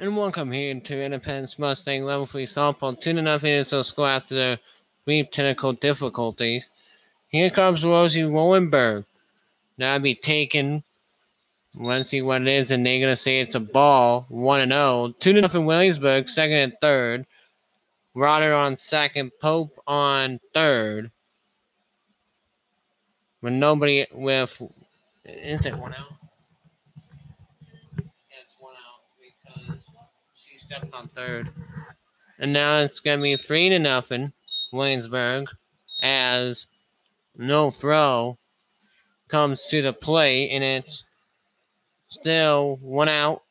And welcome here to Independence Mustang Level 3 Softball. 2-0 is the score after the brief technical difficulties. Here comes Rosie Willamburg. Now be taken. Let's see what it is, and they're going to say it's a ball. 1-0. 2-0 Williamsburg, second and third. Rodder on second, Pope on third. With nobody with... Is it 1 out? Yeah, it's 1 out because she stepped on third. And now it's going to be 3-0 Williamsburg as no throw comes to the plate, and it's still 1 out.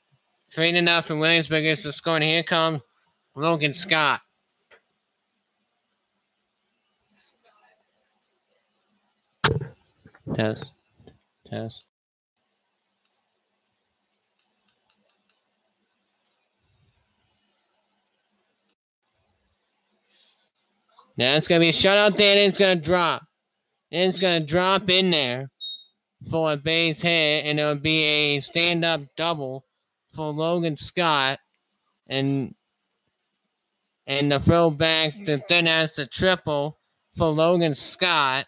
3-0 Williamsburg is the score, and here comes Logan Scott. Test. Now it's going to be a shutout there, and it's going to drop. And it's going to drop in there for a base hit, and it'll be a stand-up double for Logan Scott. And the throw back to then as the triple for Logan Scott.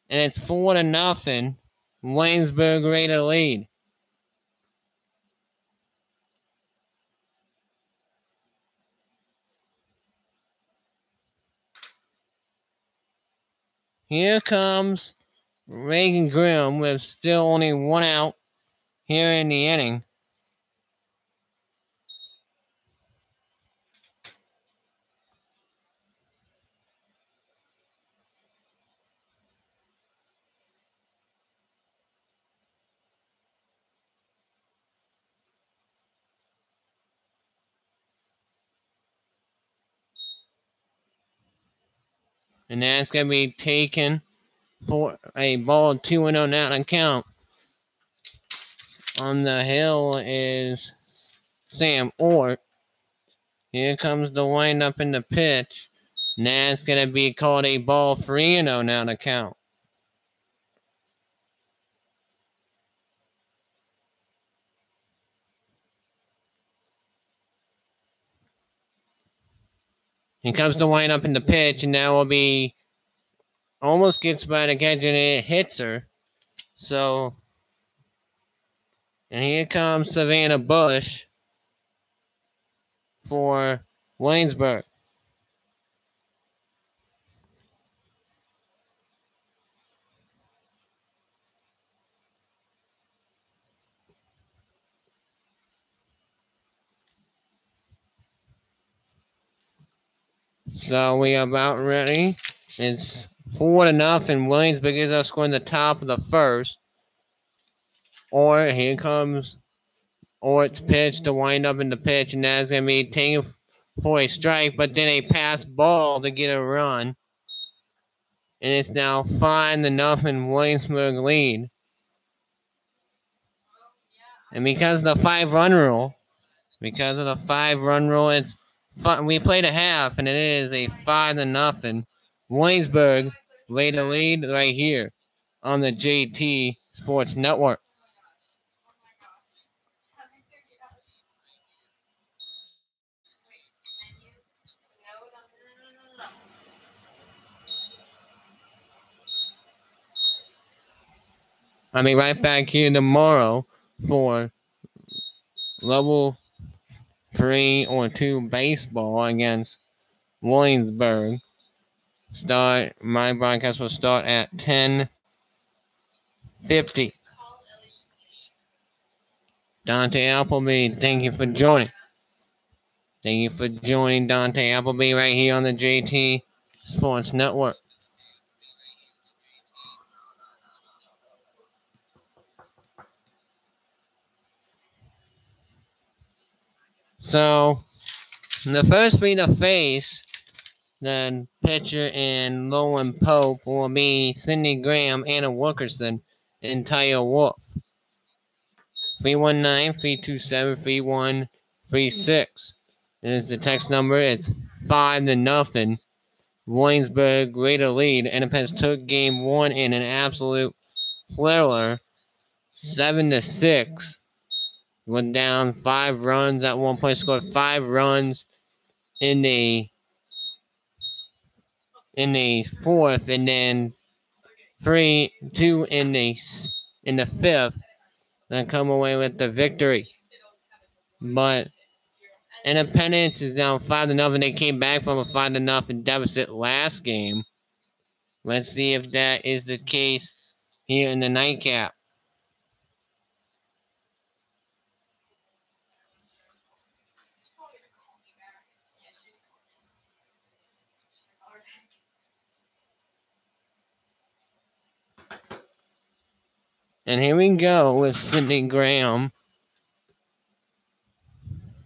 And it's 4-0. Williamsburg ready to lead. Here comes Reagan Grimm with still only 1 out here in the inning. And that's going to be taken for a ball 2-0 now to count. On the hill is Sam Ort. Here comes the windup in the pitch. And that's going to be called a ball 3-0 now to count. Here comes the windup in the pitch, and that will be almost gets by the catch, and it hits her. So, and here comes Savannah Bush for Williamsburg. So we are about ready. It's 4-0. Williamsburg is our score in the top of the first. Or here comes Ort's pitch to wind up in the pitch, and that's going to be taken for a strike, but then a pass ball to get a run. And it's now 5-0 Williamsburg lead. And because of the 5-run rule, it's we played a half, and it is a 5-0. Williamsburg laid the lead right here on the JT Sports Network. I'll be right back here tomorrow for level 3 or 2 baseball against Williamsburg. My broadcast will start at 10:50. Dante Appleby, thank you for joining. Thank you for joining Dante Appleby right here on the JT Sports Network. So, the first three to face the pitcher and Lowen Pope will be Cindy Graham, Anna Wilkerson, and Taya Wolf. 319-327-3136 is the text number. It's 5-0. Williamsburg greater lead. Independence took game 1 in an absolute thriller, 7-6. Went down 5 runs at one point, scored 5 runs in the fourth, and then 2 in the fifth, and come away with the victory. But Independence is down 5-0, and they came back from a 5-0 deficit last game. Let's see if that is the case here in the nightcap. And here we go with Sidney Graham.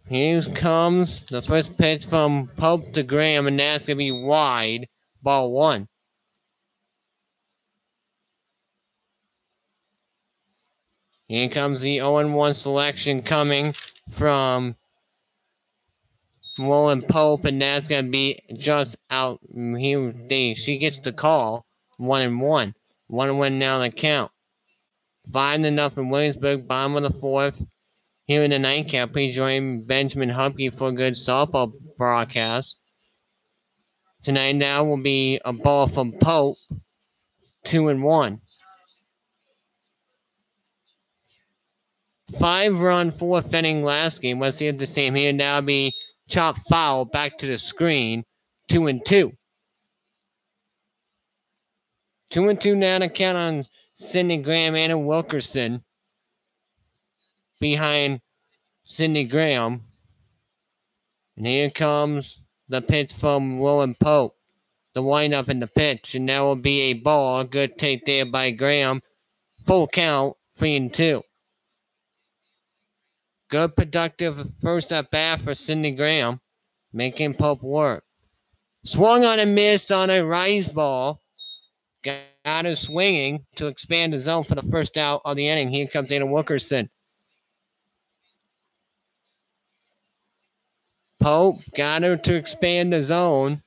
Here comes the first pitch from Pope to Graham, and that's going to be wide. Ball 1. Here comes the 0-1 selection coming from Roland Pope, and that's going to be just out. She gets the call. 1-1. 1-1 now the count. 5-0 Williamsburg, bottom of the fourth. Here in the nightcap, please join Benjamin Hupke for a good softball broadcast. Tonight now will be a ball from Pope. 2-1. 5-run fourth inning last game. Let's see if the same here. Now be chop foul back to the screen. 2-2. 2-2 now to count on Sidney Graham and Wilkerson behind Sidney Graham. And here comes the pitch from Roland Pope. The windup in the pitch. And that will be a ball. Good take there by Graham. Full count. 3-2. Good productive first at bat for Sidney Graham. Making Pope work. Swung on and missed on a rise ball. Got her swinging to expand the zone for the first out of the inning. Here comes Anna Wilkerson. Pope got her to expand the zone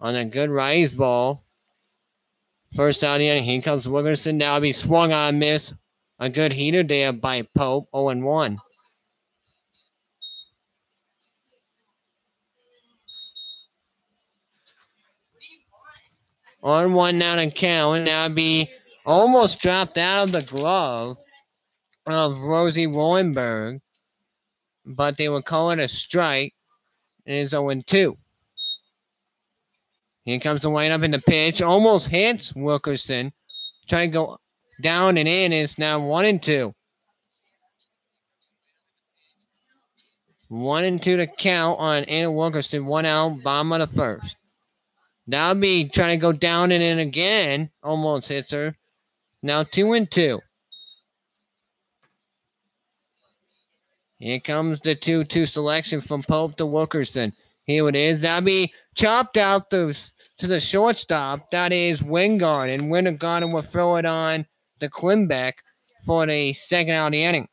on a good rise ball. First out of the inning. Here comes Wilkerson. Now be swung on, miss. A good heater there by Pope. 0-1. On 1 now to count. Now be almost dropped out of the glove of Rosie Willamburg, but they would call it a strike. It is 0-2. Here comes the windup in the pitch. Almost hits Wilkerson. Trying to go down and in. It's now 1-2. 1-2 to count on Anna Wilkerson. 1 out, bottom of the first. That'll be trying to go down and in again. Almost hits her. Now 2-2. Here comes the 2-2 selection from Pope to Wilkerson. Here it is. That'll be chopped out to the shortstop. That is Wingard. And Wingard will throw it on the Klimbeck for the second out of the inning.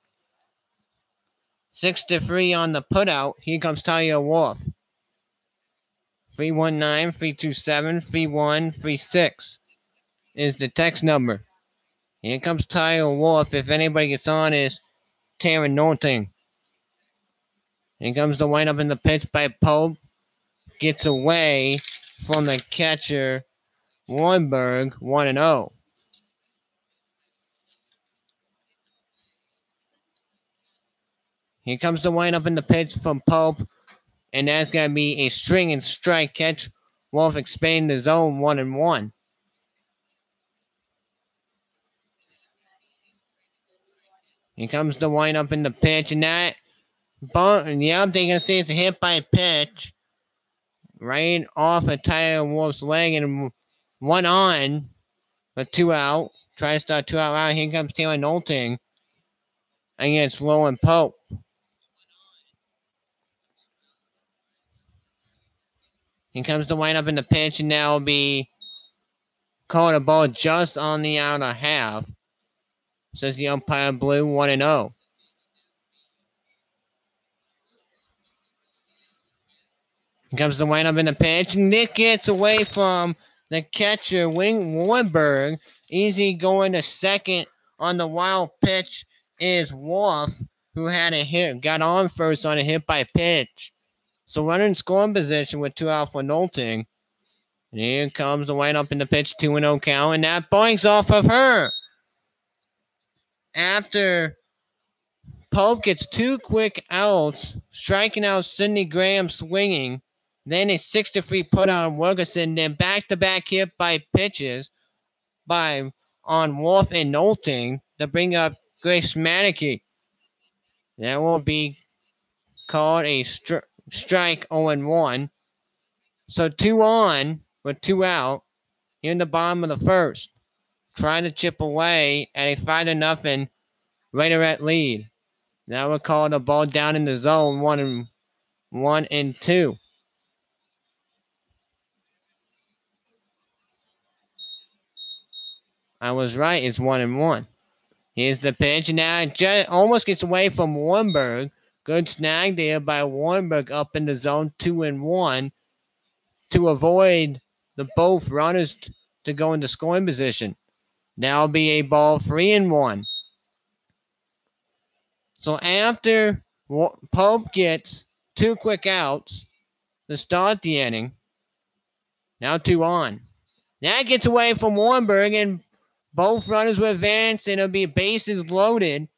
6-3 on the putout. Here comes Talia Wolf. 319-327-3136 is the text number. Here comes Tyler Wolf. If anybody gets on, is Taryn Norting. Here comes the windup in the pitch by Pope. Gets away from the catcher, Willamburg. 1-0. Here comes the windup in the pitch from Pope. And that's going to be a string and strike catch. Wolf expanding the zone. 1-1. Here comes the windup in the pitch. And that, they're going to say it's a hit by pitch. Right off of Tyler Wolf's leg. And 1 on. But 2 out. Try to start 2 out round. Here comes Taylor Nolting against Roland Pope. Here comes the windup in the pitch, and now will be called a ball just on the outer half. Says the umpire blue. 1-0. Here comes the windup in the pitch, and Nick gets away from the catcher, Willamburg. Easy going to second on the wild pitch is Wolf, who had a hit, got on first on a hit by pitch. So runner in scoring position with 2 out for Nolting. And here comes the wind up in the pitch, 2-0 count, and that boinks off of her. After Pope gets 2 quick outs, striking out Sidney Graham swinging, then a 6-3 put on Wilkerson, then back-to-back hit by pitches on Wolf and Nolting to bring up Grace Manicky. That will be called a strike 0-1. So 2 on with 2 out here in the bottom of the first, trying to chip away at a 5-0 Raiderette lead. Now we'll call the ball down in the zone, 1-2. I was right. It's 1-1. Here's the pitch. And now it just almost gets away from Willamburg. Good snag there by Willamburg up in the zone, 2-1, to avoid the both runners to go into scoring position. Now will be a ball 3-1. So after Pope gets 2 quick outs to start the inning, now 2 on. That gets away from Willamburg, and both runners will advance, and it'll be bases loaded.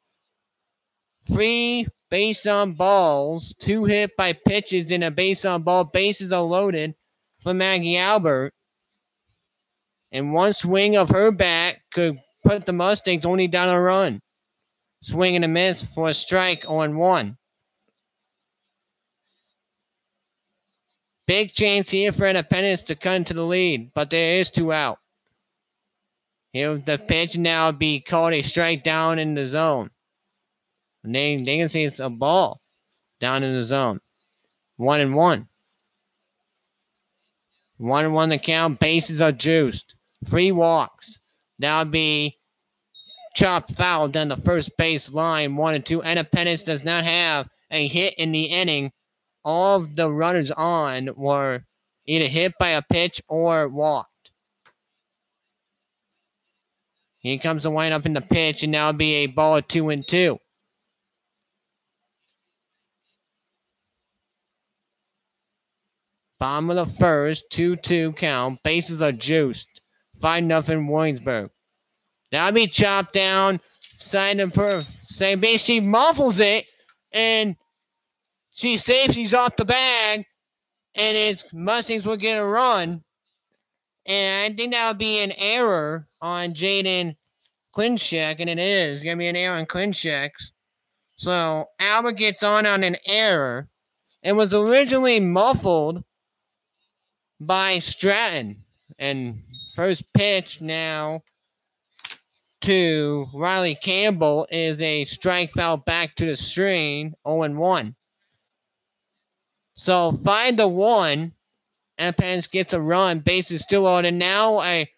3 base on balls, 2 hit by pitches, and a base on ball. Bases are loaded for Maggie Albert. And 1 swing of her bat could put the Mustangs only down a run. Swing and a miss for a strike 0-1. Big chance here for Independence to cut into the lead, but there is 2 out. Here the pitch now be called a strike down in the zone. And they can see it's a ball down in the zone. 1-1. 1-1 the count. Bases are juiced. 3 walks. That'll be chopped foul down the first base line. 1-2. Independence does not have a hit in the inning. All of the runners on were either hit by a pitch or walked. Here comes the windup in the pitch, and now it'll be a ball of 2-2. Bottom of the first, 2-2 count. Bases are juiced. 5-0 Williamsburg. That'll be chopped down. Side of her. She muffles it, and she's safe. She's off the bag, and it's Mustangs will get a run. And I think that would be an error on Jaden Klinchek, and it is going to be an error on Klinchek's. So Albert gets on an error. It was originally muffled by Stratton. And first pitch now to Riley Campbell is a strike foul back to the screen, 0-1. So 5-1. Independence gets a run. Bases still on. And now a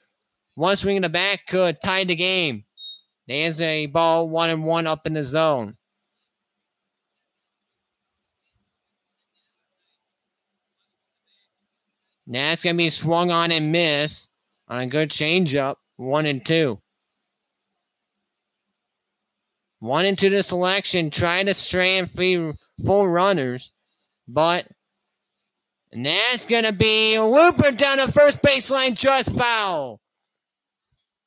1 swing in the back could tie the game. There's a ball 1-1 up in the zone. Now it's going to be swung on and miss on a good changeup. 1-2. 1-2 the selection. Trying to strand 3 full runners. But and that's going to be a looper down the first baseline, just foul.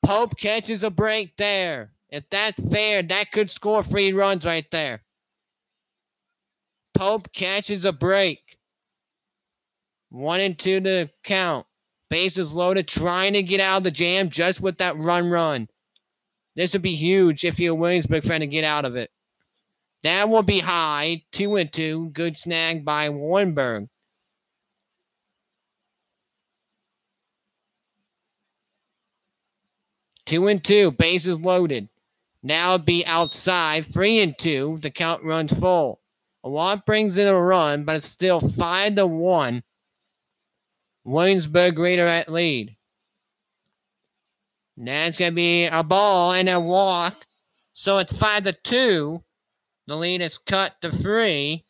Pope catches a break there. If that's fair, that could score 3 runs right there. Pope catches a break. 1-2 to count. Bases loaded, trying to get out of the jam just with that run. This would be huge if you're a Williamsburg fan to get out of it. That will be high. 2-2. Good snag by Willamburg. Two and two, bases loaded. Now it'll be outside. 3-2. The count runs full. A lot brings in a run, but it's still 5-1. Williamsburg Raider at lead. Now it's going to be a ball and a walk. So it's 5-2. The lead is cut to 3.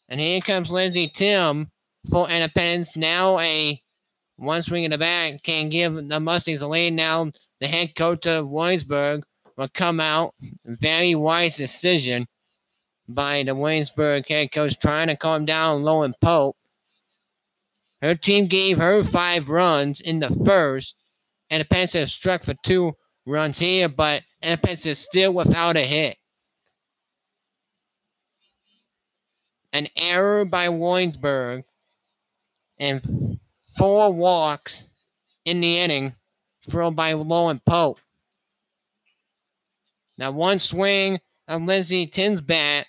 And here comes Lindsey Tim for Independence. Now a 1 swing in the back can give the Mustangs a lead. Now the head coach of Williamsburg will come out. Very wise decision by the Williamsburg head coach, trying to calm down Lowen Pope. Her team gave her 5 runs in the first. Independence has struck for 2 runs here, but Independence is still without a hit. An error by Williamsburg and 4 walks in the inning thrown by Lowen Pope. Now, one swing of Lindsay Tinn's bat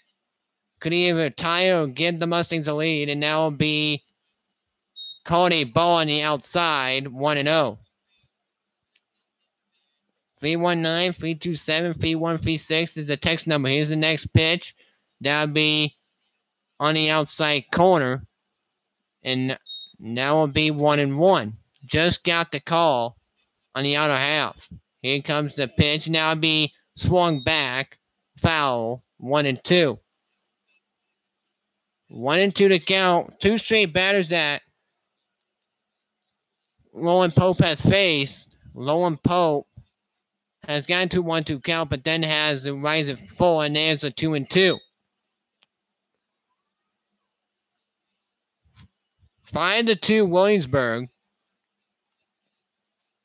could either tie or give the Mustangs a lead, and that will be called a ball on the outside, 1-0. 319-327-3136 is the text number. Here's the next pitch. That'll be on the outside corner, and that will be 1-1. Just got the call on the outer half. Here comes the pitch. Now it'll be swung back. Foul. 1-2. 1-2 to count. 2 straight batters that Lowen Pope has faced. Lowen Pope has gotten to 1-2 count, but then has a rise at full, and there's a 2-2. 5-2 Williamsburg.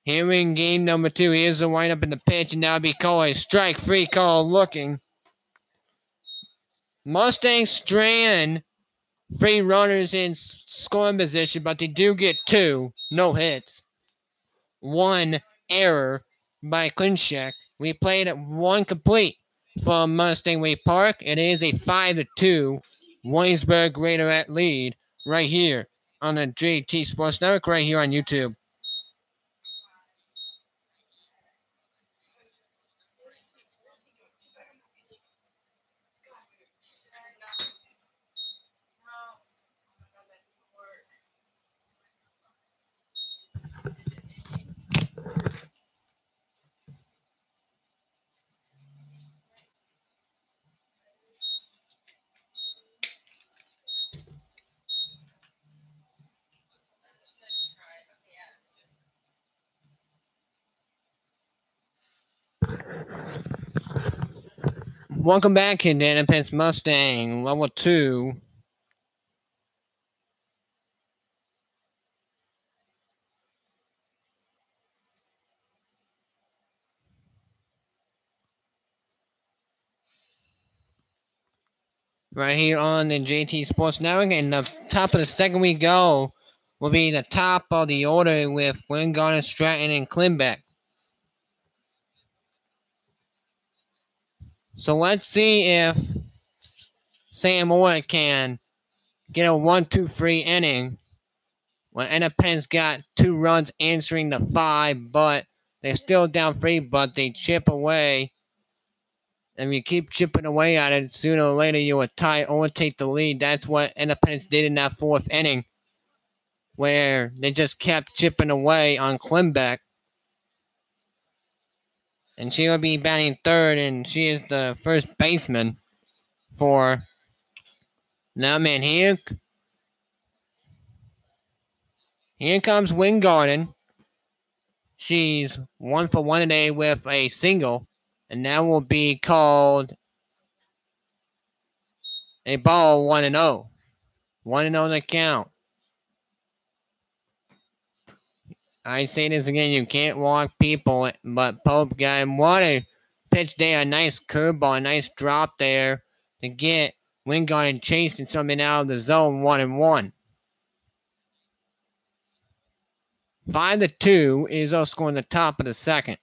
Here in game number 2. Here's the windup in the pitch, and that'll be called a strike. Free call looking. Mustangs strand 3 runners in scoring position, but they do get 2. No hits. 1 error by Klinchek. We played at 1 complete from Mustang Way Park. It is a 5-2 Williamsburg Raiderette lead right here on the JT Sports Network, right here on YouTube. Welcome back, Independence Mustang, level 2. Right here on the JT Sports Network, and the top of the second we go will be the top of the order with Wingard, Stratton, and Klimbeck. So let's see if Sam Orr can get a 1-2-3 inning when Independence got 2 runs answering the 5, but they're still down 3, but they chip away. And you keep chipping away at it, sooner or later you will tie or take the lead. That's what Independence did in that 4th inning, where they just kept chipping away on Klimbeck. And she will be batting 3rd, and she is the first baseman for now, man. Here comes Wingarden. She's 1 for 1 today with a single, and that will be called a ball. 1-0. 1-0 to count. I say this again, you can't walk people, but Pope got him. What a pitch there. A nice curveball, a nice drop there to get Wingarden chasing something out of the zone. 1-1. 5-2 is also scoring the top of the second.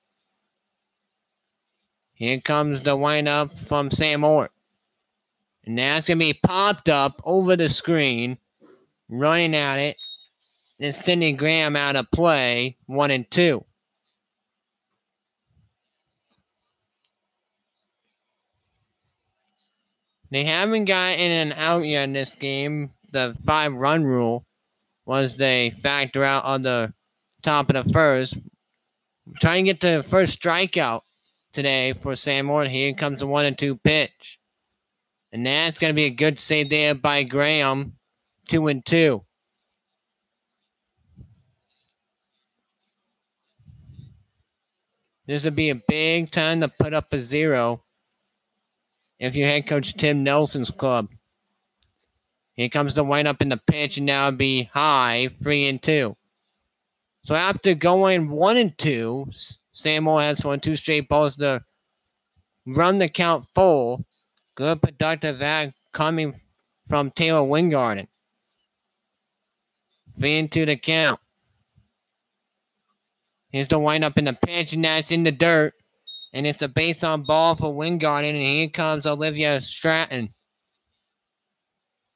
Here comes the windup from Sam Orr. And that's going to be popped up over the screen. Running at it. And Cindy Graham out of play. 1-2. They haven't gotten an out yet in this game. The 5-run rule was they factor out on the top of the first. Trying to get the first strikeout today for Sam Orr. Here comes the 1-2 pitch. And that's going to be a good save there by Graham. 2-2. This would be a big time to put up a 0 if you're head coach Tim Nelson's club. Here comes the windup in the pitch, and now it'll be high, 3-2. So after going 1-2, Samuel has won 2 straight balls to run the count full. Good productive act coming from Taylor Wingardin. 3-2 the count. Here's the windup in the pitch, and that's in the dirt. And it's a base on ball for Wingardin, and here comes Olivia Stratton.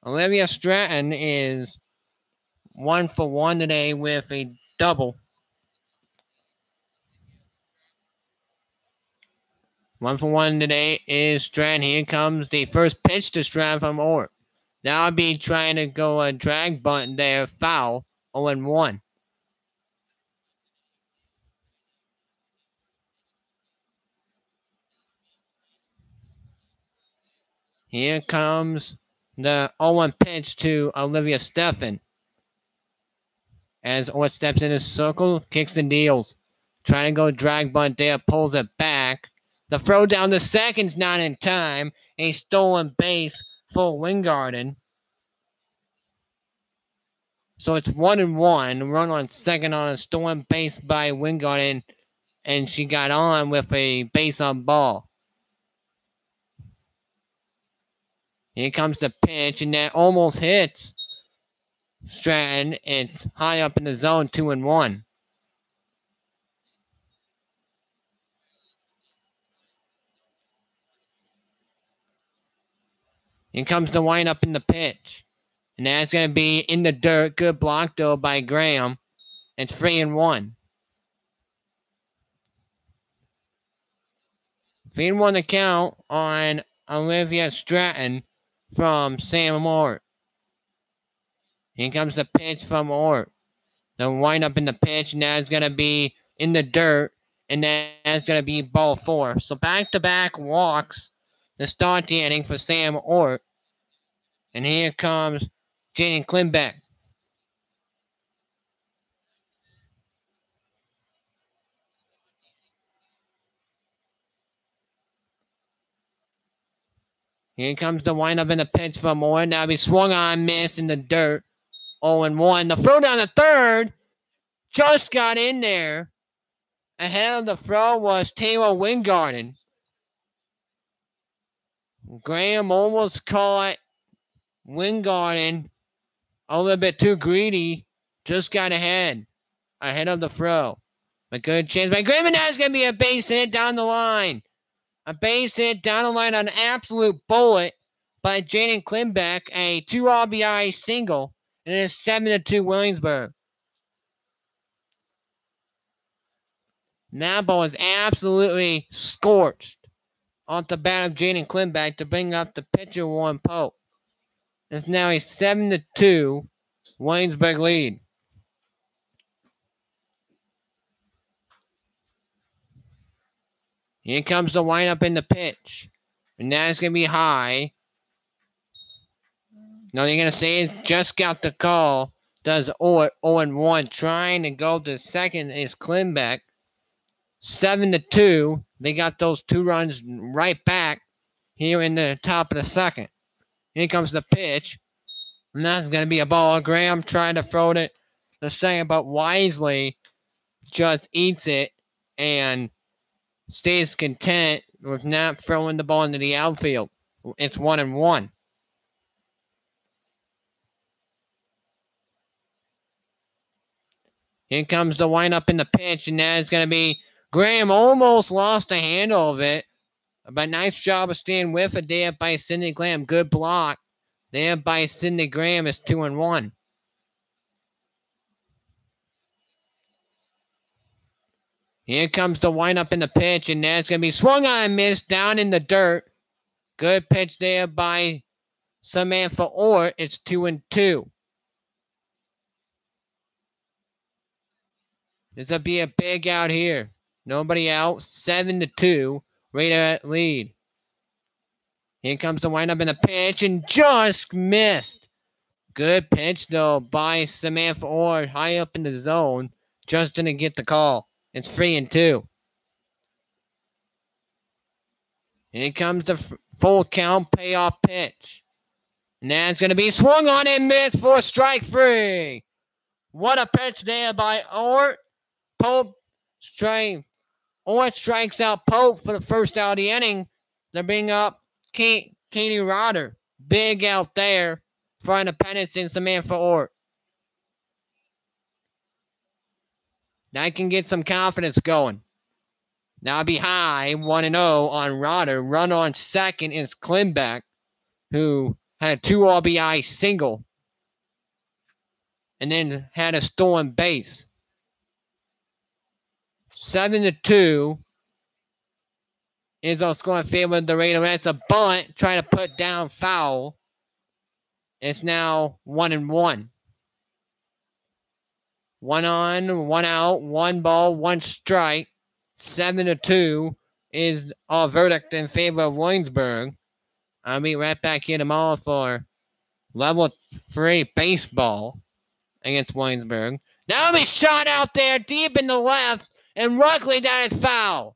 Olivia Stratton is 1 for 1 today with a double. 1 for 1 today is Stratton. Here comes the first pitch to Stratton from Orr. Now I'll be trying to go a drag bunt there, foul, 0-1. Here comes the 0-1 pitch to Olivia Steffen. As Orr steps in his circle, kicks and deals. Trying to go drag bunt there, pulls it back. The throw down to second's not in time. A stolen base for Wingardin. So it's 1-1. Run on second on a stolen base by Wingardin. And she got on with a base on ball. Here comes the pitch, and that almost hits Stratton. It's high up in the zone, 2-1. Here comes the windup in the pitch. And that's going to be in the dirt. Good block, though, by Graham. It's 3-1. 3-1 the count on Olivia Stratton from Sam Orr. Here comes the pitch from Orr. The windup in the pitch, and that's going to be in the dirt. And that's going to be ball 4. So back-to-back walks to start the inning for Sam Orr. And here comes Jaden Klimbeck. Here comes the windup in the pitch from Orr. Now he swung on, missed in the dirt. 0-1. The throw down the third just got in there. Ahead of the throw was Taylor Wingardin. Graham almost caught Wingardin a little bit too greedy. Just got ahead of the throw. A good chance by Graham, and that's going to be a base hit down the line. A base hit down the line on an absolute bullet by Jaden Klimbeck. A 2 RBI single, and it's 7-2 Williamsburg. That ball is absolutely scorched off the bat of Jaden Klimbeck to bring up the pitcher Warren Pope. It's now a 7-2 Williamsburg lead. Here comes the windup in the pitch. And that's going to be high. No, you're going to say it just got the call. Does 0-1. Trying to go to second is Klimbeck. 7-2. They got those 2 runs right back here in the top of the second. Here comes the pitch. And that's going to be a ball. Graham trying to throw it the second, but wisely just eats it and stays content with not throwing the ball into the outfield. It's 1-1. Here comes the windup in the pitch, and that is going to be Graham almost lost the handle of it. But nice job of staying with it there by Sidney Graham. Good block there by Sidney Graham. Is 2-1. Here comes the windup in the pitch, and that's going to be swung on and missed down in the dirt. Good pitch there by Samantha Orr. It's 2-2. This will be a big out here. Nobody out. 7-2. Raider lead. Here comes the windup in the pitch, and just missed. Good pitch, though, by Samantha Orr high up in the zone. Just didn't get the call. It's 3-2. Here comes the full count payoff pitch. And that's going to be swung on and missed for strike three. What a pitch there by Ort. Pope Ort strikes out Pope for the first out of the inning. They're bringing up Katie Rotter. Big out there for Independence and the man for Ort. That can get some confidence going. Now behind 1-0 on Rotter. Run on second is Klimbeck, who had a 2 RBI single and then had a stolen base. 7-2 is our score in favor of the Raiders. That's a bunt trying to put down foul. It's now 1-1. 1 on, 1 out, 1 ball, 1 strike. 7-2 is our verdict in favor of Williamsburg. I'll be right back here tomorrow for level 3 baseball against Williamsburg. That'll be shot out there deep in the left, and luckily that is foul.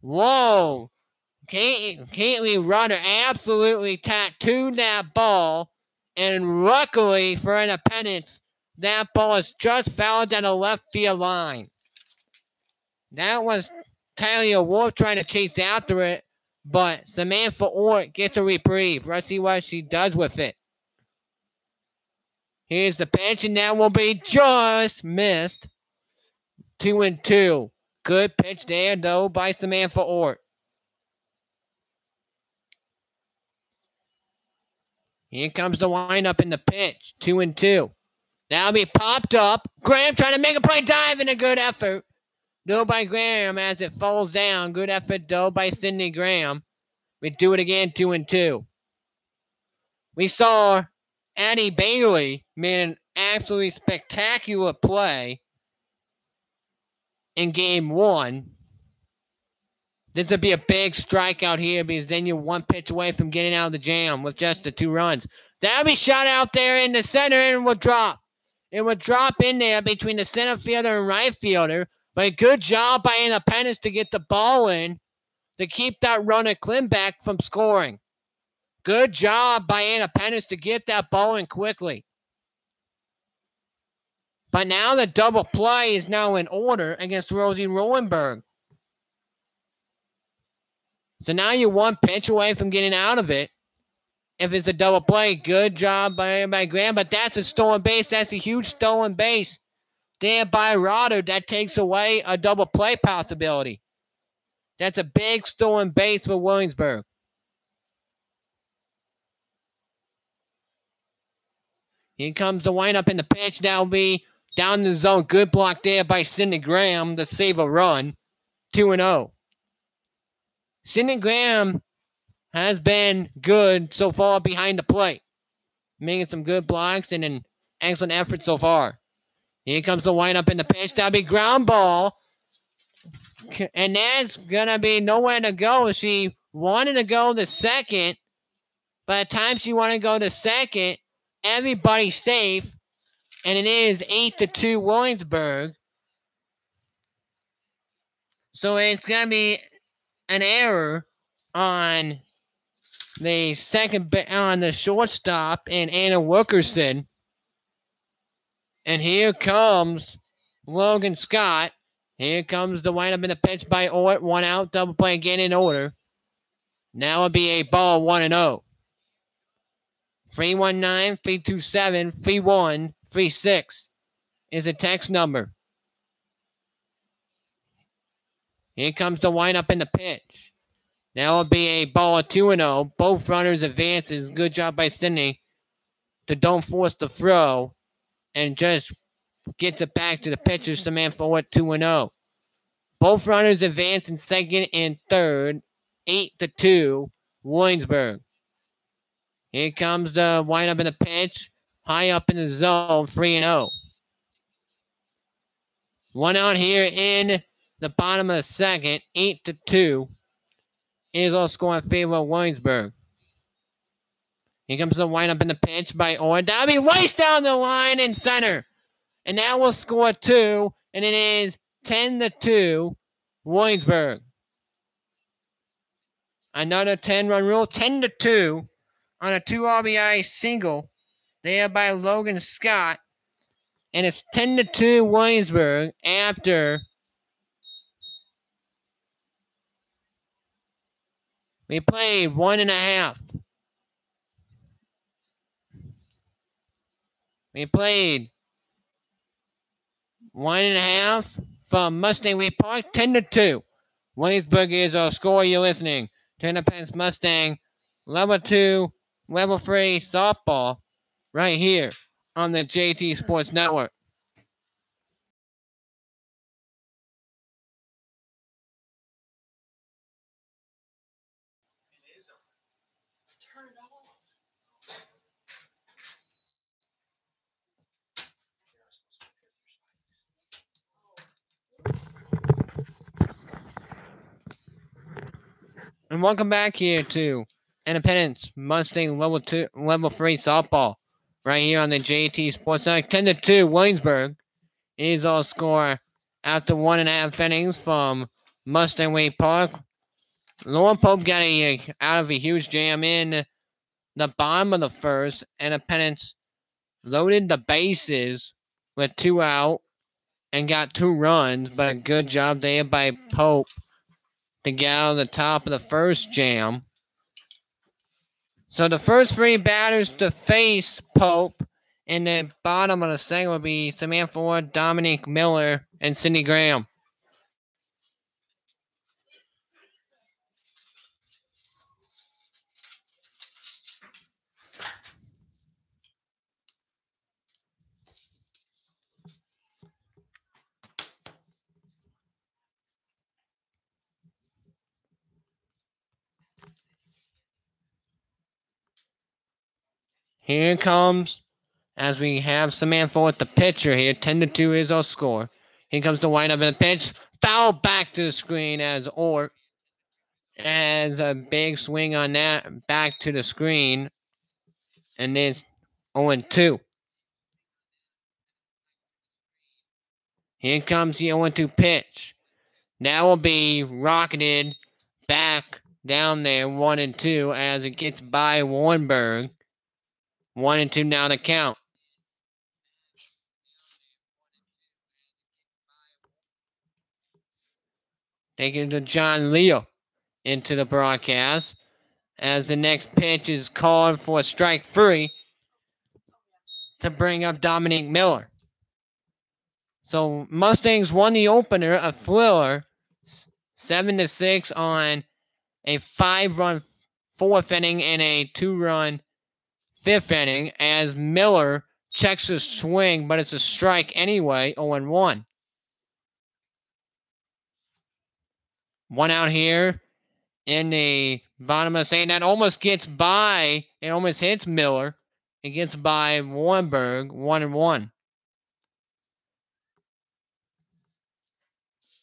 Whoa. Caitlin Rudder absolutely tattooed that ball, and luckily for Independence, that ball is just fouled down the left field line. That was Talia Wolf trying to chase after it, but Samantha Ort gets a reprieve. Let's see what she does with it. Here's the pitch, and that will be just missed. 2-2. Good pitch there, though, by Samantha Ort. Here comes the windup in the pitch. 2-2. That'll be popped up. Graham trying to make a play, dive, and a good effort. No by Graham as it falls down. Good effort, though, by Sydney Graham. We do it again, 2-2. We saw Addie Bailey made an absolutely spectacular play in game 1. This would be a big strikeout here because then you're 1 pitch away from getting out of the jam with just the 2 runs. That'll be shot out there in the center and it will drop. It would drop in there between the center fielder and right fielder. But a good job by Independence to get the ball in to keep that runner Klimbeck from scoring. Good job by Independence to get that ball in quickly. But now the double play is now in order against Rosie Rolenberg. So now you're 1 pitch away from getting out of it. If it's a double play, good job by Graham. But that's a stolen base. That's a huge stolen base there by Rotter. That takes away a double play possibility. That's a big stolen base for Williamsburg. Here comes the windup in the pitch. That'll be down the zone. Good block there by Sydney Graham to save a run. 2-0. Sydney Graham has been good so far behind the plate. Making some good blocks and an excellent effort so far. Here comes the windup in the pitch. That'll be ground ball. And that's going to be nowhere to go. She wanted to go to second. By the time she wanted to go to second, everybody's safe. And it is 8-2 Williamsburg. So it's going to be an error on the on the shortstop and Anna Wilkerson. And here comes Logan Scott. Here comes the windup in the pitch by Ort. 1 out, double play again in order. Now it'll be a ball 1-0. 319-327-3136 is the text number. Here comes the windup in the pitch. Now it'll be a ball 2-0. Both runners advances. Good job by Sydney to don't force the throw and just gets it back to the pitcher, Samantha Ort, 2-0. Both runners advance in second and third. 8-2 Williamsburg. Here comes the windup in the pitch. High up in the zone, 3-0. 1 out here in the bottom of the second. 8-2 is our score in favor of Williamsburg. Here comes the windup in the pitch by Ort. That'll be raced down the line in center. And that will score 2. And it is 10-2 Williamsburg. Another 10-run rule, 10-2 on a 2 RBI single there by Logan Scott. And it's 10-2 Williamsburg after we played 1.5. We played 1.5 from Mustang Way Park, 10-2. Williamsburg is our score. You're listening to Independence Mustang Level 2, Level 3 softball right here on the JT Sports Network. And welcome back here to Independence Mustang Level 2, Level 3 softball right here on the JT Sports Network. 10-2 Williamsburg is our score after 1.5 innings from Mustang Way Park. Lauren Pope got out of a huge jam in the bottom of the first. Independence loaded the bases with 2 out and got 2 runs, but a good job there by Pope to get out of the top of the first jam. So the first 3 batters to face Pope in the bottom of the second would be Samantha Ford, Dominique Miller, and Cindy Graham. Here comes, as we have Samantha with the pitcher here, 10-2 is our score. Here comes the windup and the pitch. Foul back to the screen as Ort has a big swing on that back to the screen. And it's 0-2. Here comes the 0-2 pitch. That will be rocketed back down there, 1-2, as it gets by Warrenberg. 1-2 now the count. Taking to John Leo into the broadcast as the next pitch is called for strike 3 to bring up Dominique Miller. So Mustangs won the opener, a thriller, 7-6 on a 5-run 4th inning and a 2-run 5th inning as Miller checks his swing, but it's a strike anyway, 0-1. 1 out here in the bottom of the second. That almost gets by. It almost hits Miller. It gets by Warrenberg, 1-1.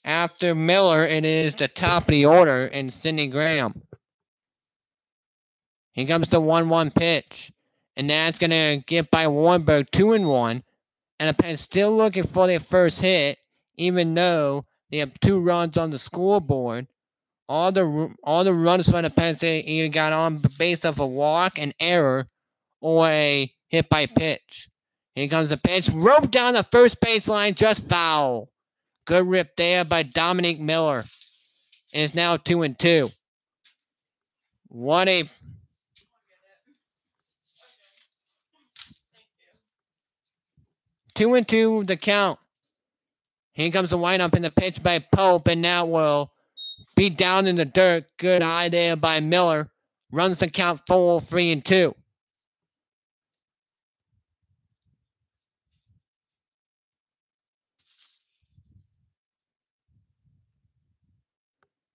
After Miller, it is the top of the order in Cindy Graham. Here comes the 1-1 pitch. And that's going to get by Warrenberg, 2-1. And the Pens still looking for their first hit, even though they have 2 runs on the scoreboard. All the runs from the Pens either got on base of a walk, an error, or a hit by pitch. Here comes the pitch. Roped down the first baseline, just foul. Good rip there by Dominique Miller. And it's now 2-2. What a... Two and two, the count. Here comes the windup in the pitch by Pope, and that will be down in the dirt. Good eye there by Miller. Runs the count full, 3-2.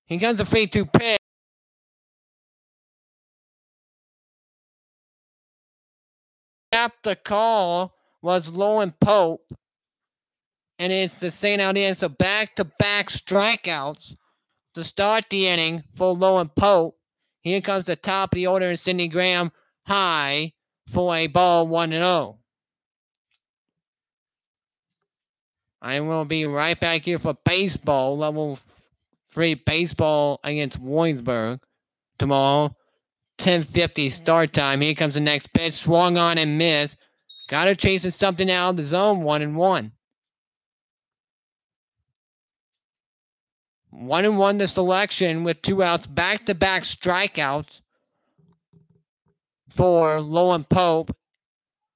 Here comes the 3-2 pitch. The call was Lauren Pope. And it's the St. Audience. So back-to-back strikeouts to start the inning for Lauren Pope. Here comes the top of the order, and Cindy Graham high for a ball, 1-0. I will be right back here for baseball, level 3 baseball against Williamsburg. tomorrow. 10:50 start time. Here comes the next pitch. Swung on and missed. Got her chasing something out of the zone. 1-1. 1-1 the selection with 2 outs. Back-to-back strikeouts for Lowen Pope.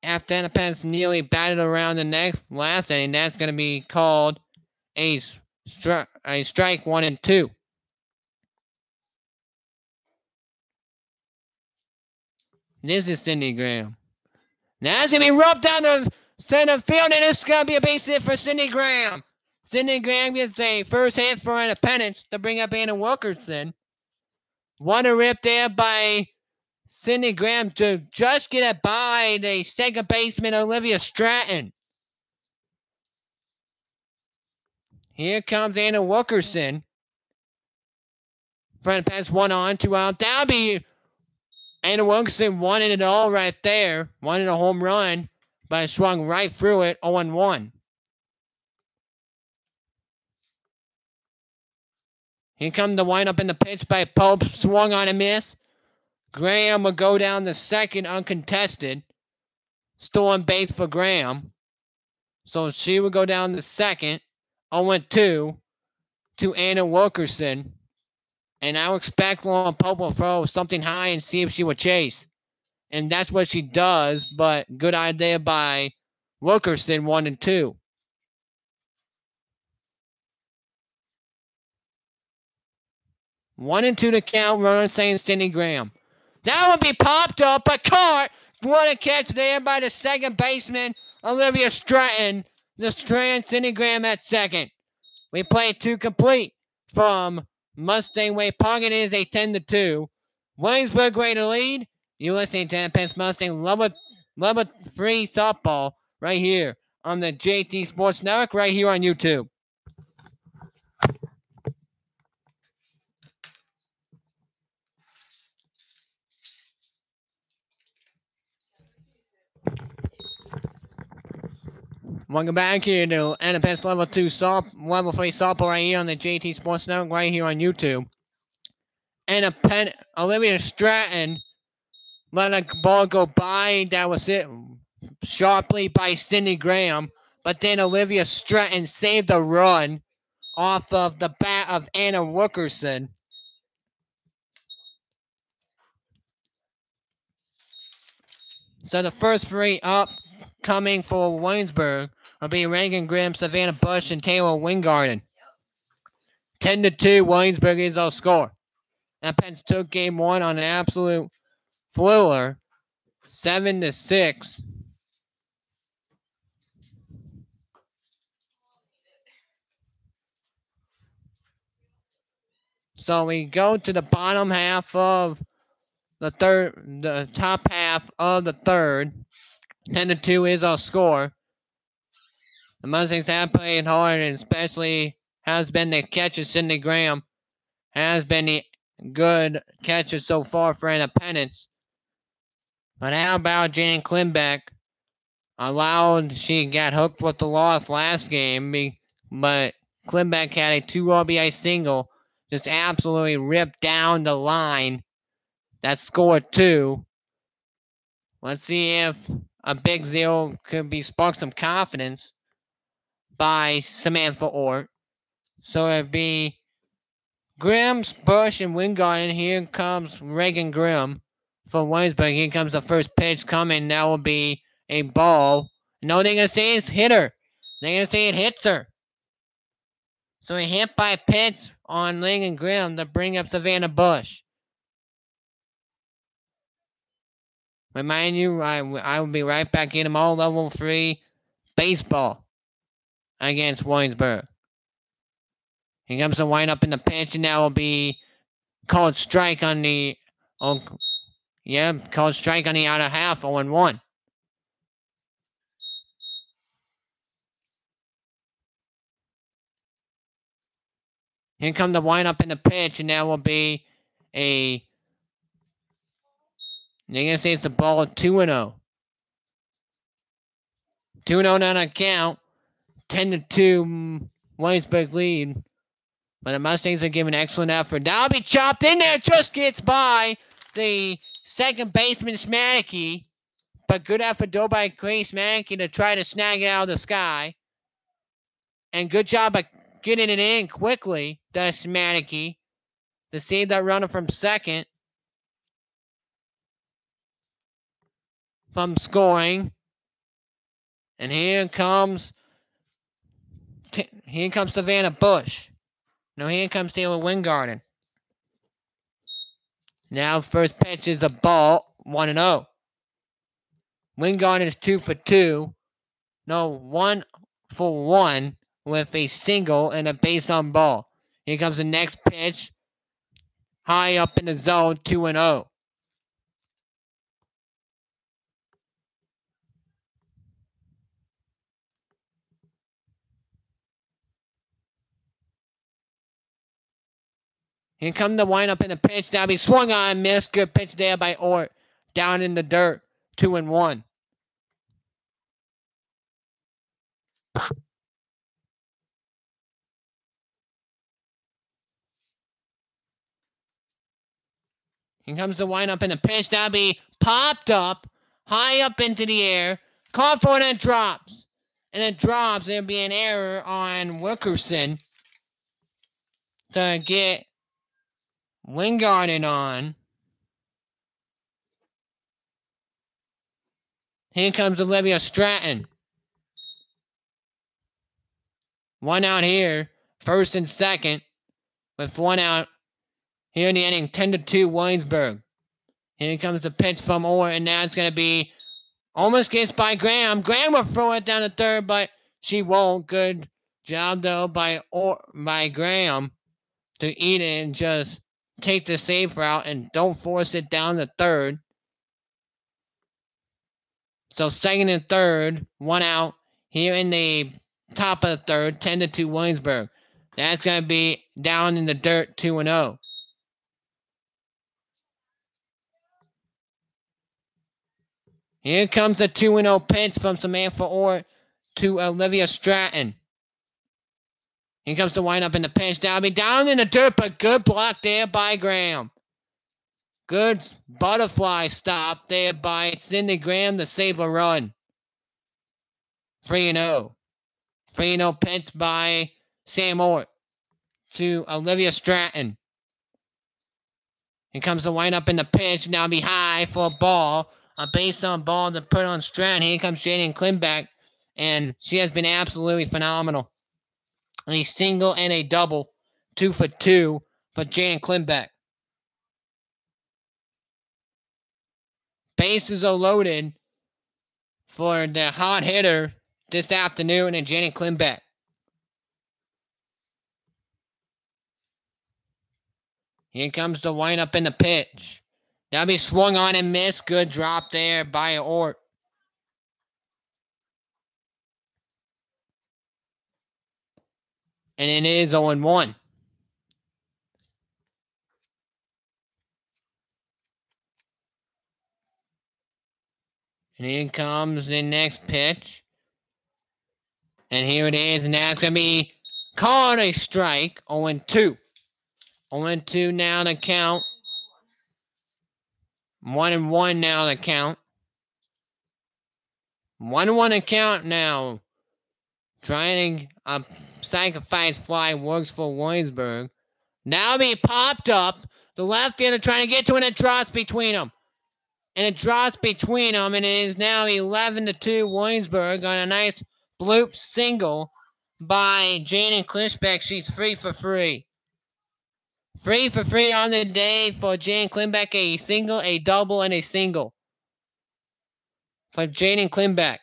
After Independence nearly batted around the last inning, that's going to be called a strike 1-2. This is Cindy Graham. Now it's going to be rubbed down the center field, and it's going to be a base hit for Cindy Graham. Cindy Graham gets a first hit for Independence to bring up Anna Wilkerson. What a rip there by Cindy Graham to just get it by the second baseman, Olivia Stratton. Here comes Anna Wilkerson. Front pass 1 on, 2 out. That'll be Anna Wilkerson wanted it all right there. Wanted a home run, but swung right through it. 0-1. Here comes the windup in the pitch by Pope. Swung on a miss. Graham will go down the second uncontested. Stolen base for Graham. So she will go down the second. 0-2 to Anna Wilkerson. And I would expect Lowen Pope will throw something high and see if she will chase. And that's what she does, but good idea by Wilkerson, 1-2. 1-2 to count, runner saying Cindy Graham. That would be popped up, but caught. What a catch there by the second baseman, Olivia Stratton. The strand, Cindy Graham at second. We play 2 complete from Mustang Way Park. It is a 10-2. Williamsburg way to lead. You're listening to Independence Mustang level 3 softball right here on the JT Sports Network, right here on YouTube. Welcome back here to Independence level 3 softball right here on the JT Sports Network, right here on YouTube. Olivia Stratton let a ball go by. That was it sharply by Cindy Graham. But then Olivia Stratton saved a run off of the bat of Anna Wilkerson. So the first 3 up coming for Williamsburg will be Reagan Grimm, Savannah Bush, and Taylor Wingarden. 10-2, Williamsburg is our score. Independence took game 1 on an absolute fluler, 7-6. So we go to the bottom half of the top half of the third. 10-2 is our score. The Mustangs have played hard, and especially has been the catcher. Cindy Graham has been the good catcher so far for Independence. But how about Jan Klimbeck? She got hooked with the loss last game, but Klimbeck had a 2 RBI single, just absolutely ripped down the line. That scored 2. Let's see if a big 0 could be spark some confidence by Samantha Ort. So it'd be Grimm, Bush, and Wingarden. Here comes Reagan Grimm for Williamsburg. Here comes the first pitch coming. That will be a ball. No, they're going to say it's hit her. They're going to say it hits her. So he hit by pitch on Reagan Grimm to bring up Savannah Bush. Remind you, I will be right back in them all level 3 baseball against Williamsburg. Here comes the wind up in the pitch, and that will be called strike on the called strike on the outer half, 0-1. Here comes the wind up in the pitch, and that will be they're going to say it's the ball 2-0. 2-0 on a count. 10-2 Williamsburg lead But the Mustangs are giving excellent effort. That'll be chopped in there. Just gets by the second baseman, Smannicky. But good effort, though, by Grace Smannicky to try to snag it out of the sky. And good job by getting it in quickly, does Smannicky, to save that runner from second. From scoring. And here comes Savannah Bush. No, here comes Taylor Wingarden. Now first pitch is a ball, 1-0. Wingarden is 2 for 2. No, 1 for 1 with a single and a base on ball. Here comes the next pitch. High up in the zone, 2-0. Here comes the windup in the pitch. That'll be swung on, missed. Good pitch there by Ort. Down in the dirt, 2-1. Here comes the windup in the pitch. That'll be popped up, high up into the air. Called for it and it drops. And it drops. There'll be an error on Wilkerson to get Wingarden on. Here comes Olivia Stratton. 1 out here, first and second, with 1 out here in the inning, 10-2 Williamsburg. Here comes the pitch from Orr, and now it's going to be almost gets by Graham. Graham will throw it down to third, but she won't. Good job, though, by Graham to eat it and just take the safe route and don't force it down to third. So second and third, 1 out here in the top of the third, 10-2 Williamsburg. That's going to be down in the dirt, 2-0. Here comes the 2-0 pitch from Samantha Orr to Olivia Stratton. Here comes the windup in the pitch. That'll be down in the dirt, but good block there by Graham. Good butterfly stop there by Cindy Graham to save a run. 3-0. 3-0 pitch by Sam Orr to Olivia Stratton. Here comes the windup in the pitch. Now be high for a ball. A base on ball to put on Stratton. Here comes Jaden Klimback. And she has been absolutely phenomenal. A single and a double. 2 for 2 for Jaden Klimback. Bases are loaded for the hot hitter this afternoon and Jaden Klimback. Here comes the windup in the pitch. That'll be swung on and missed. Good drop there by Ort. And it is 0-1. And here comes the next pitch. And here it is. And that's going to be called a strike. 0-2. 0-2 now to count. 1-1 now to count. 1-1 to count now. Trying a sacrifice fly works for Williamsburg. Now be popped up. The left fielder trying to get to it, and it drops between them. And it drops between them, and it is now 11-2 Williamsburg on a nice bloop single by Jaden Klimback. She's 3 for 3. 3 for 3 on the day for Jaden Klimback. A single, a double, and a single for Jaden Klimback.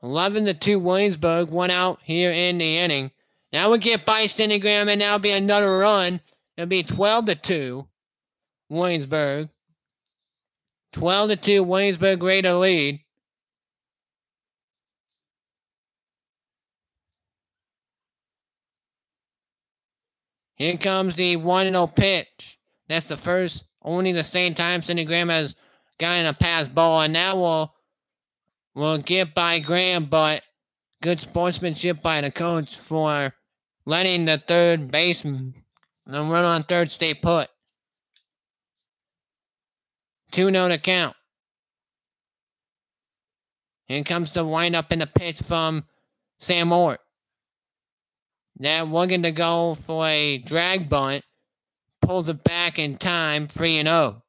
(11-2 Williamsburg). 1 out here in the inning. Now we get by Cindy Graham, and now be another run. It'll be 12-2 Williamsburg. 12-2 Williamsburg, greater lead. Here comes the 1-0 pitch. That's the first, only the same time Cindy Graham has gotten a pass ball, and that will will get by Graham, but good sportsmanship by the coach for letting the third baseman run on third stay put. 2-0 to count. Here comes the windup in the pitch from Sam Moore. That looking to go for a drag bunt. Pulls it back in time, 3-0.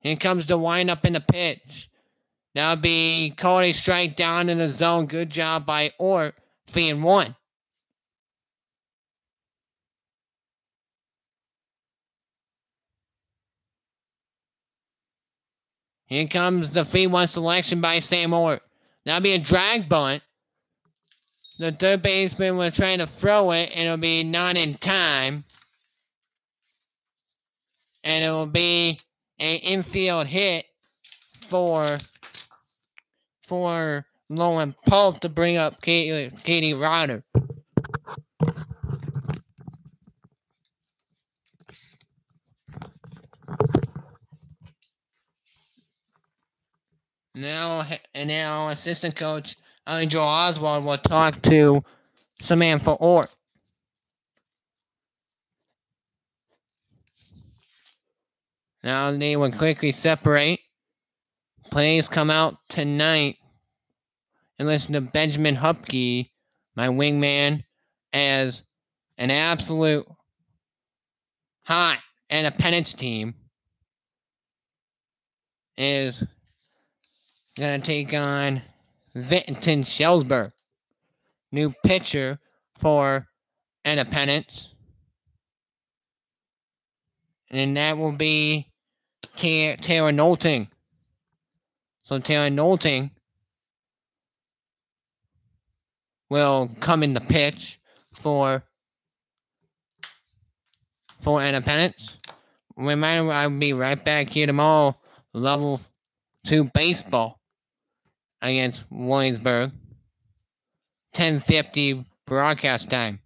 Here comes the windup in the pitch. That'll be called a strike down in the zone. Good job by Ort, 3-1. Here comes the 3-1 selection by Sam Ort. That'll be a drag bunt. The third baseman was trying to throw it, and it'll be not in time. And it will be an infield hit for Lowen Pulp to bring up Katie Ryder. Now assistant coach Joe Oswald will talk to Samantha Ort. Now they will quickly separate. Plays come out tonight. And listen to Benjamin Hupke, my wingman, as an absolute hot independence team is going to take on Vinton Shellsburg, new pitcher for Independence. And that will be Tara Knowlton. So Tara Knowlton will come in the pitch for Independence. Reminder, I'll be right back here tomorrow. Level 2 baseball against Williamsburg. 10:50 broadcast time.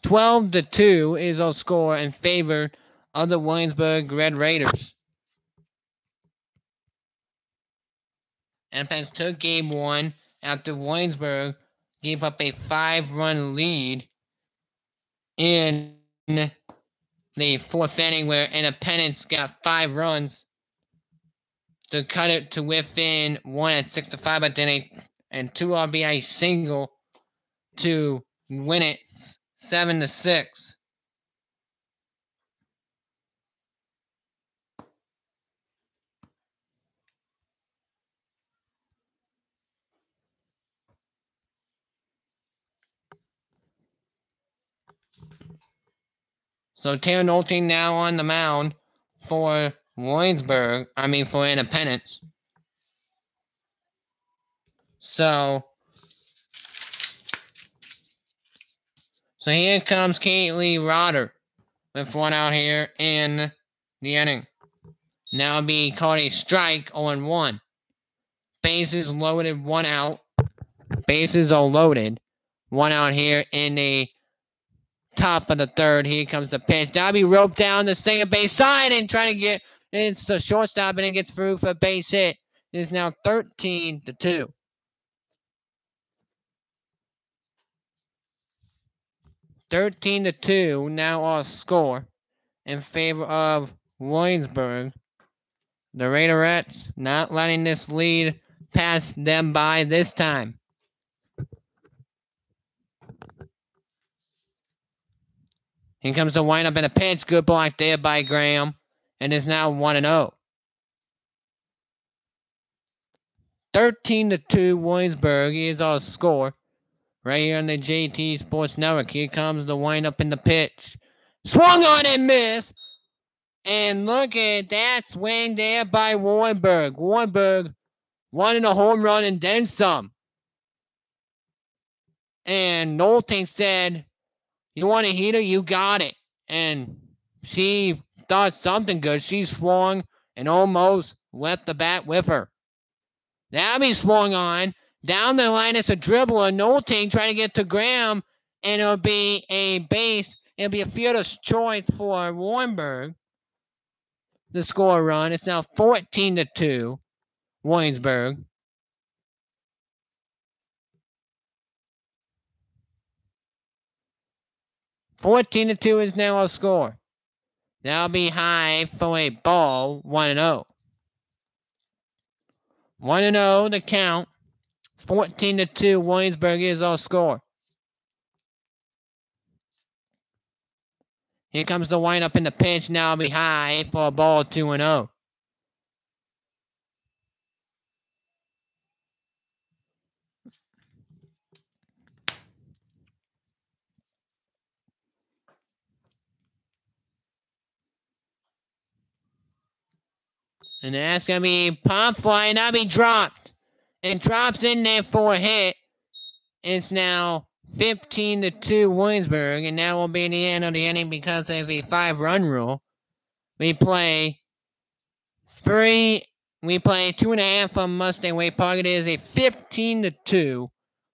$12-2 is our score in favor of the Williamsburg Red Raiders. Independence took game 1 after Williamsburg gave up a 5-run lead in the fourth inning, where Independence got 5 runs to cut it to within 1 at 6-5, but then a 2 RBI single to win it 7-6. So Tara Knowlton now on the mound for for Independence. So here comes Kaylee Rodder with 1 out here in the inning. Now it'll be called a strike, 0-1. Bases loaded, 1 out. Bases are loaded. 1 out here in the top of the third. Here comes the pitch. That'll be roped down the second base side and trying to get it's a shortstop, and it gets through for a base hit. It is now 13-2. 13-2 now our score in favor of Williamsburg. The Raiderettes not letting this lead pass them by this time. Here comes the windup in a pitch. Good block there by Graham. And it's now 1-0. 13-2 Williamsburg is our score. Right here on the JT Sports Network. Here comes the windup in the pitch. Swung on and missed. And look at that swing there by Willamburg. Willamburg wanted a home run and then some. And Knowlton said, "You want a heater? You got it." And she thought something good. She swung and almost left the bat with her. That'll be swung on. Down the line, it's a dribbler. Nolte trying to get to Graham, and it'll be a base. It'll be a fielder's choice for Willamburg to score a run. It's now 14-2, Williamsburg. (14-2) is now our score. That'll be high for a ball, 1-0. 1-0 the count. 14-2, Williamsburg is our score. Here comes the windup in the pitch. Now it'll be high for a ball, 2-0. And that's going to be pop fly, and that'll be dropped. It drops in there for a hit. It's now 15-2 Williamsburg, and that will be the end of the inning because of the 5-run rule. We play 2.5 from Mustang Way Park. It is a 15-2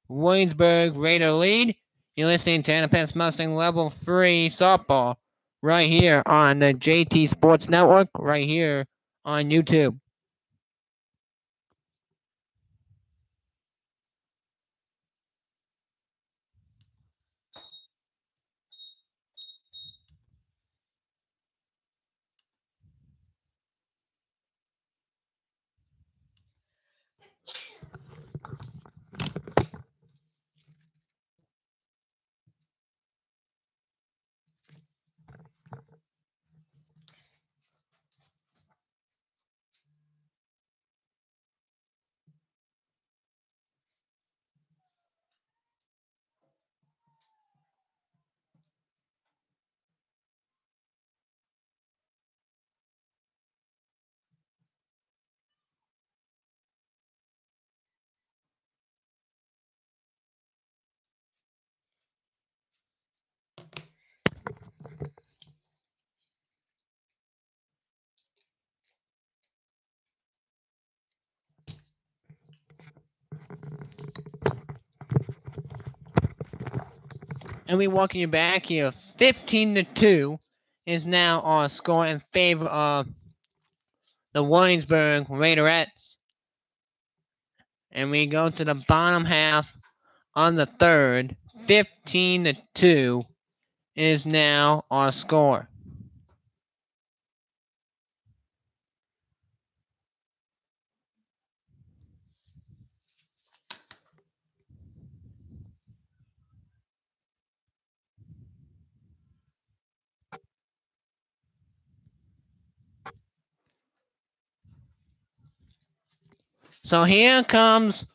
Williamsburg Raider lead. You're listening to NFS Mustang Level 3 softball right here on the JT Sports Network, right here on YouTube. And we welcome you back here. 15-2 is now our score in favor of the Williamsburg Raiderettes. And we go to the bottom half on the third. 15-2 is now our score. So here comes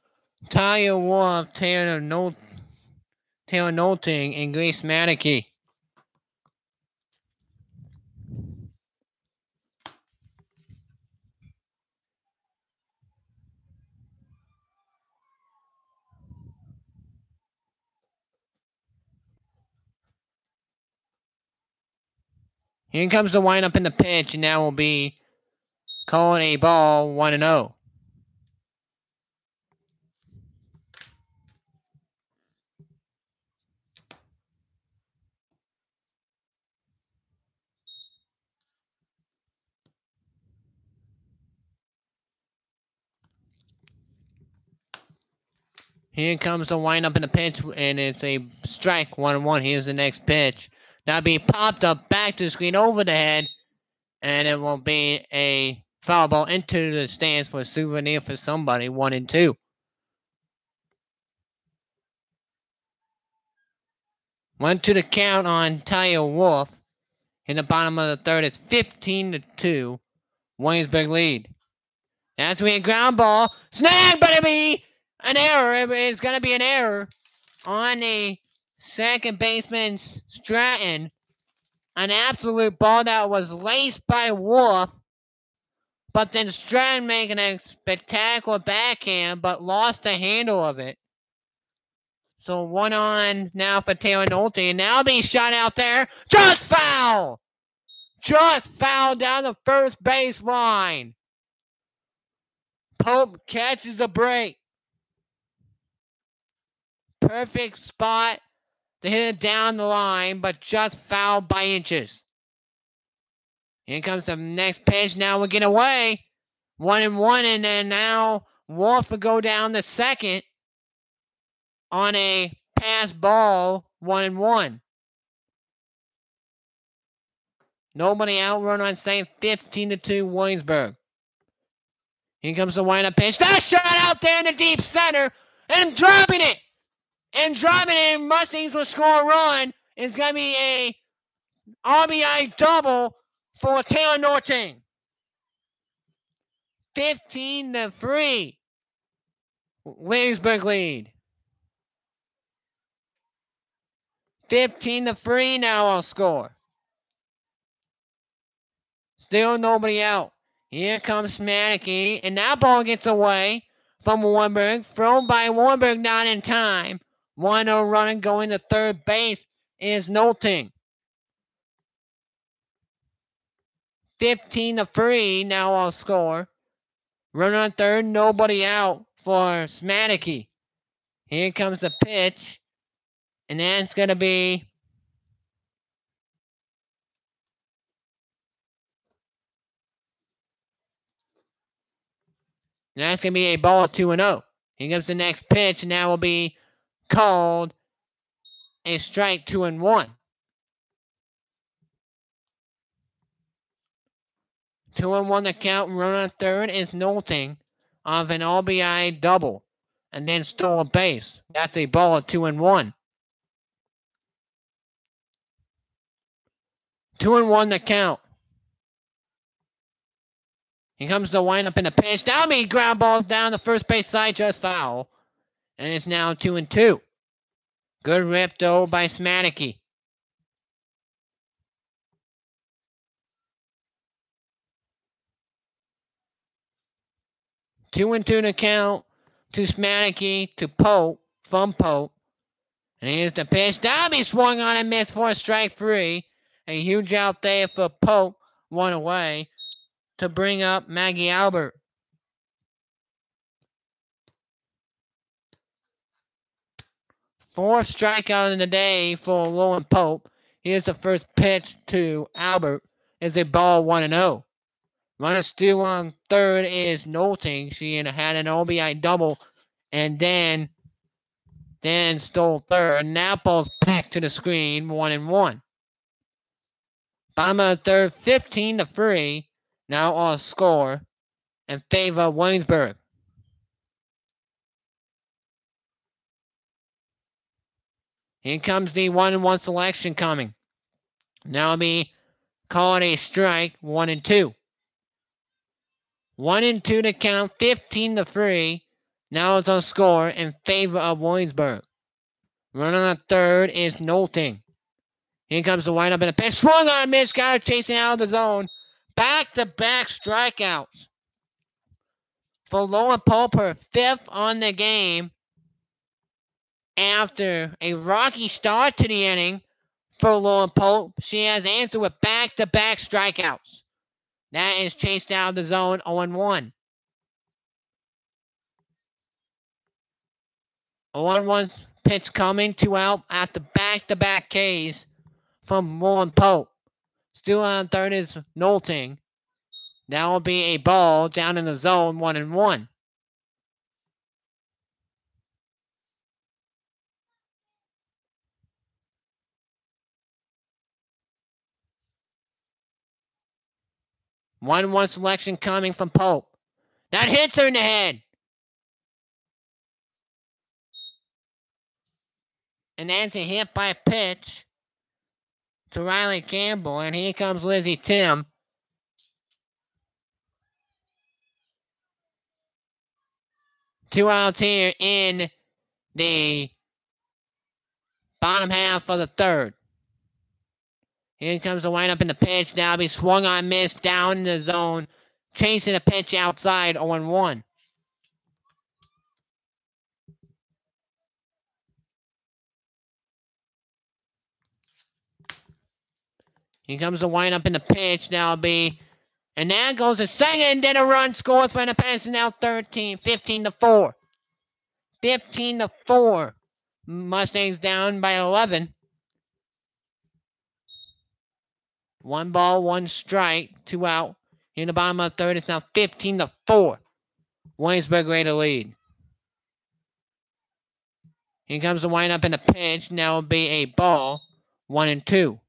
Talia Wolf, Taylor Nolting, and Grace Madicky. Here comes the windup in the pitch, and that will be calling a ball, 1-0. Here comes the windup in the pitch, and it's a strike, 1-1. Here's the next pitch. That'll be popped up back to the screen over the head, and it will be a foul ball into the stands for a souvenir for somebody, 1-2. 1-2 the count on Talia Wolf. In the bottom of the third, it's 15-2. Williamsburg lead. That's a ground ball. Snag, but it'll be an error. It's going to be an error on the second baseman, Stratton. An absolute ball that was laced by Wolf. But then Stratton making a spectacular backhand, but lost the handle of it. So 1 on now for Taylor Nolte. And now being shot out there. Just foul! Just foul down the first baseline. Pope catches the break. perfect spot to hit it down the line, but just fouled by inches. Here comes the next pitch. Now we'll get away. 1-1, and then now Wolf will go down the second on a pass ball. 1-1. Nobody out. Run on second. 15-2 Williamsburg. Here comes the windup pitch. That shot out there in the deep center and dropping it. And Mustangs will score a run. It's going to be a RBI double for Taylor Norton. 15-3. Williamsburg lead. 15-3 now I'll score. Still nobody out. Here comes Smadeke, and that ball gets away from Willamburg. Thrown by Willamburg, not in time. 1-0 running going to third base is Nolting. 15-3 now I'll score. Runner on third, nobody out for Smadeke. Here comes the pitch, and that's going to be a ball 2-0. Here comes the next pitch, and that will be called a strike 2-1. 2-1 the count. Runner on third is Nolting off an RBI double and then stole a base. That's a ball at 2-1. 2-1 the count. Here comes the windup in the pitch. That'll be ground ball down the first base side, just foul. And it's now 2-2. Good rip though by Smadeke. 2-2 to count to Smadeke to Pope from Pope. And here's the pitch. That'll be swung on and missed for a strike 3. A huge out there for Pope. 1 away to bring up Maggie Albert. Fourth strikeout of the day for Lowen Pope. Here's the first pitch to Albert. Is a ball 1-0. Runner still on third is Nolting. She had an RBI double and then stole third. And now ball's back to the screen, 1-1. Bottom of the third, 15-3. Now all score in favor of Williamsburg. Here comes the 1-1 selection coming. Now it'll be called a strike, 1-2. 1-2 to count, 15-3. Now it's on score in favor of Williamsburg. Running on third is Nolting. Here comes the windup in the pitch. Swung on a miss. Got her chasing out of the zone. Back-to-back strikeouts for Lowen Pope, her 5th on the game. After a rocky start to the inning for Lowen Pope, she has answered with back-to-back strikeouts. That is chased out of the zone, 0-1. 0-1 pitch coming, 2 out at the back-to-back Ks from Lowen Pope. Still on third is Nolting. That will be a ball down in the zone, 1-1. One selection coming from Pope. That hits her in the head. And that's a hit by pitch to Riley Campbell. And here comes Lizzie Tim. Two outs here in the bottom half of the third. Here comes the windup in the pitch. Now be swung on, missed, down in the zone. Chasing a pitch outside, 0-1. Here comes the windup in the pitch. Now be, and there goes the second, and then a run scores for the pass. Now 15-4. 15-4. Mustangs down by 11. 1 ball, 1 strike, 2 out. In the bottom of the third, it's now 15-4. Williamsburg ready to lead. Here comes the windup and the pitch. Now will be a ball. 1-2.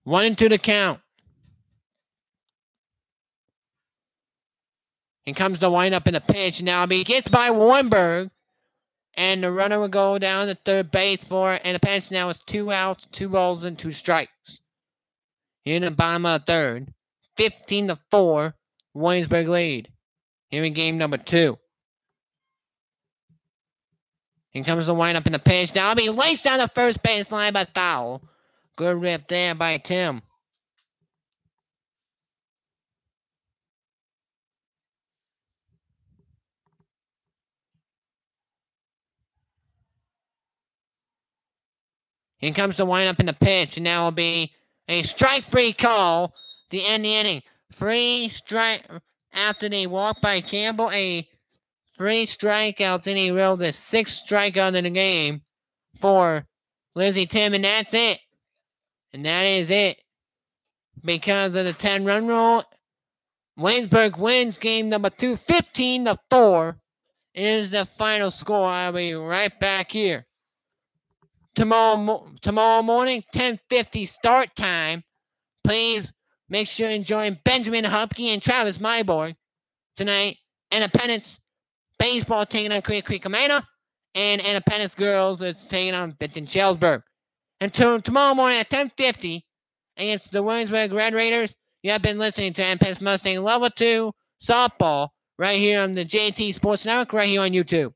1-2 to count. Here comes the windup and the pitch. Now he gets by Willamburg. And the runner will go down to third base for it. And the pitch now is 2 outs, 2 balls, and 2 strikes. Here in the bottom of the third. 15-4. Williamsburg lead. Here in game number 2. Here comes the windup in the pitch. Now he'll be laced down the first base line, but foul. Good rip there by Tim. Here comes the windup in the pitch, and now will be a strike-free call to end the inning. 3 strike after the walk by Campbell, a 3 strikeouts, and he reeled the 6th strikeout in the game for Lizzie Tim, and that's it. And that is it. Because of the 10-run rule, Williamsburg wins game number 2, 15-4 is the final score. I'll be right back here. Tomorrow morning, 10:50 start time. Please make sure you join Benjamin Hupke and Travis Myborg tonight. Independence baseball taking on Creek Commander, and Independence girls it's taking on Vinton Shellsburg. Until tomorrow morning at 10:50 against the Williamsburg Red Raiders, you have been listening to Independence Mustang Level 2 softball right here on the JT Sports Network, right here on YouTube.